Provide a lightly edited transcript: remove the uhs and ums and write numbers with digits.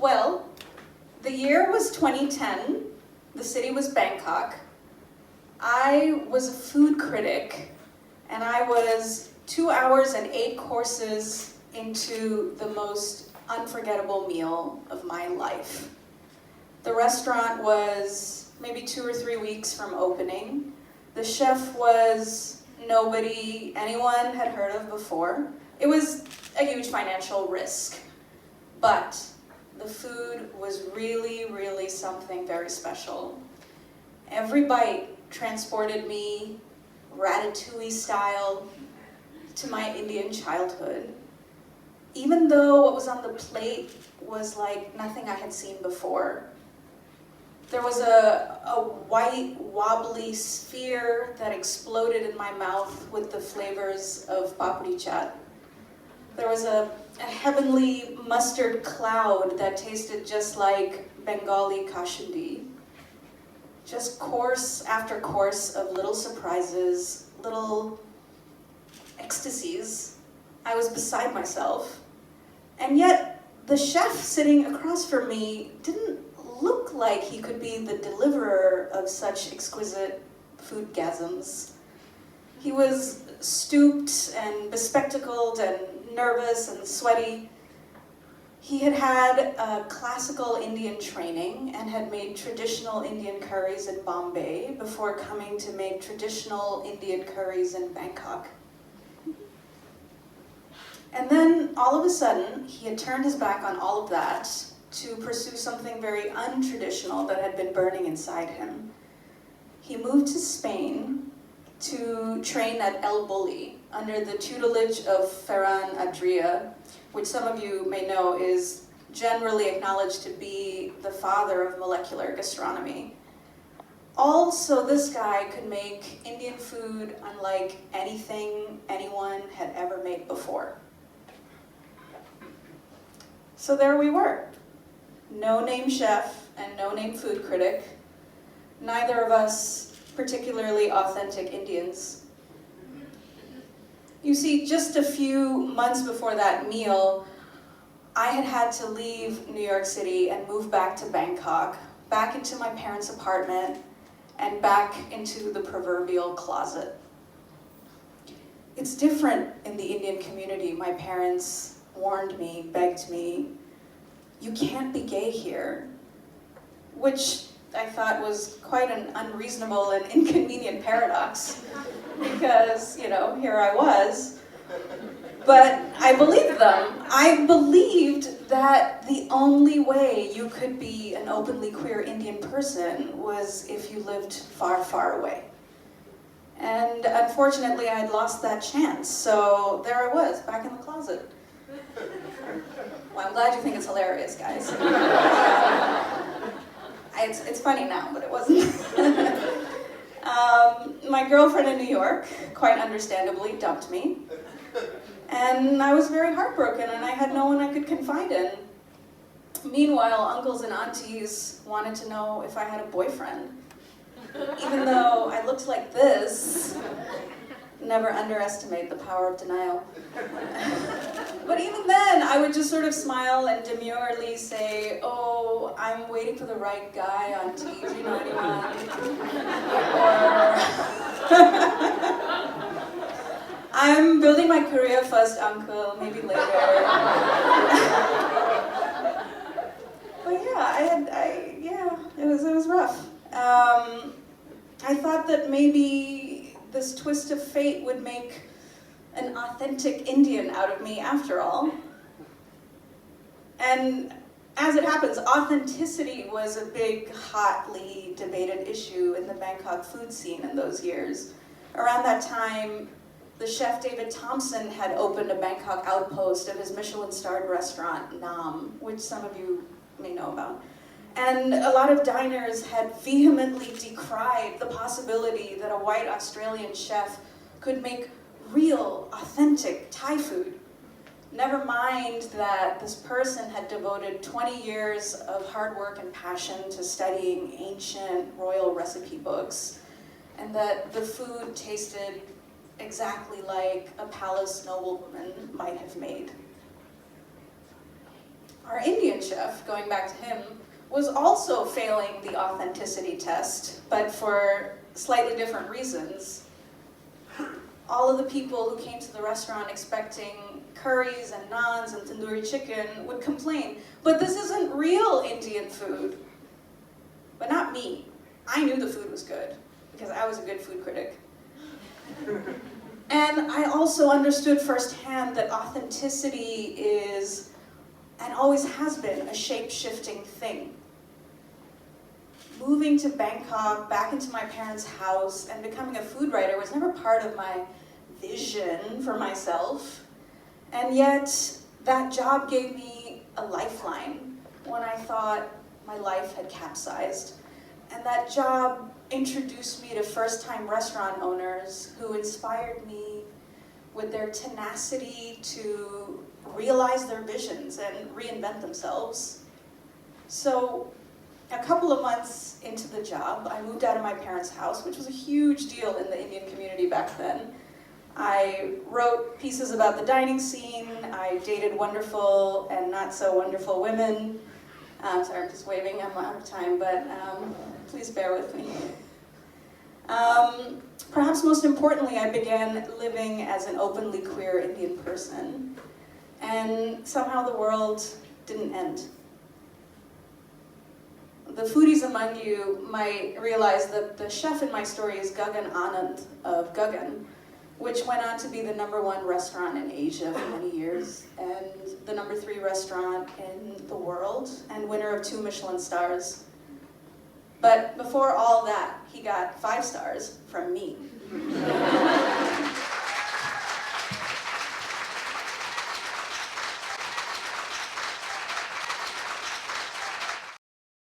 Well, the year was 2010. The city was Bangkok. I was a food critic, and I was 2 hours and 8 courses into the most unforgettable meal of my life. The restaurant was maybe 2 or 3 weeks from opening. The chef was nobody anyone had heard of before. It was a huge financial risk, but the food was really, really something very special. Every bite transported me, ratatouille style, to my Indian childhood. Even though what was on the plate was like nothing I had seen before. There was a white, wobbly sphere that exploded in my mouth with the flavors of papri chaat. There was a heavenly mustard cloud that tasted just like Bengali kashundi. Just course after course of little surprises, little ecstasies. I was beside myself. And yet, the chef sitting across from me didn't look like he could be the deliverer of such exquisite foodgasms. He was stooped and bespectacled and nervous and sweaty. He had had a classical Indian training and had made traditional Indian curries in Bombay before coming to make traditional Indian curries in Bangkok. And then, all of a sudden, he had turned his back on all of that to pursue something very untraditional that had been burning inside him. He moved to Spain to train at El Bulli under the tutelage of Ferran Adria, which some of you may know is generally acknowledged to be the father of molecular gastronomy. Also, this guy could make Indian food unlike anything anyone had ever made before. So there we were. No-name chef and no-name food critic. Neither of us particularly authentic Indians. You see, just a few months before that meal, I had had to leave New York City and move back to Bangkok, back into my parents' apartment, and back into the proverbial closet. It's different in the Indian community. My parents warned me, begged me, "You can't be gay here," which I thought was quite an unreasonable and inconvenient paradox because, here I was. But I believed them. I believed that the only way you could be an openly queer Indian person was if you lived far, far away. And unfortunately, I had lost that chance, so there I was, back in the closet. Well, I'm glad you think it's hilarious, guys. It's funny now, but it wasn't. My girlfriend in New York, quite understandably, dumped me. And I was very heartbroken, and I had no one I could confide in. Meanwhile, uncles and aunties wanted to know if I had a boyfriend. Even though I looked like this, never underestimate the power of denial. But even then, I would just sort of smile and demurely say, "Oh, I'm waiting for the right guy on TG91." Or, "I'm building my career first, uncle, maybe later." But yeah, it was rough. I thought that maybe this twist of fate would make an authentic Indian out of me after all. And as it happens, authenticity was a big, hotly debated issue in the Bangkok food scene in those years. Around that time, the chef David Thompson had opened a Bangkok outpost of his Michelin-starred restaurant, Nam, which some of you may know about. And a lot of diners had vehemently decried the possibility that a white Australian chef could make real, authentic Thai food. Never mind that this person had devoted 20 years of hard work and passion to studying ancient royal recipe books, and that the food tasted exactly like a palace noblewoman might have made. Our Indian chef, going back to him, was also failing the authenticity test, but for slightly different reasons. All of the people who came to the restaurant expecting curries and naans and tandoori chicken would complain, but this isn't real Indian food. But not me. I knew the food was good, because I was a good food critic. And I also understood firsthand that authenticity is, and always has been, a shape-shifting thing. Moving to Bangkok, back into my parents' house, and becoming a food writer was never part of my vision for myself. And yet, that job gave me a lifeline when I thought my life had capsized. And that job introduced me to first-time restaurant owners who inspired me with their tenacity to realize their visions and reinvent themselves. So a couple of months into the job, I moved out of my parents' house, which was a huge deal in the Indian community back then. I wrote pieces about the dining scene. I dated wonderful and not so wonderful women. Sorry, I'm just waving, I'm out of time, but please bear with me. Perhaps most importantly, I began living as an openly queer Indian person, and somehow the world didn't end. The foodies among you might realize that the chef in my story is Gagan Anand of Gagan, which went on to be the #1 restaurant in Asia for many years, and the #3 restaurant in the world, and winner of 2 Michelin stars. But before all that, he got 5 stars from me.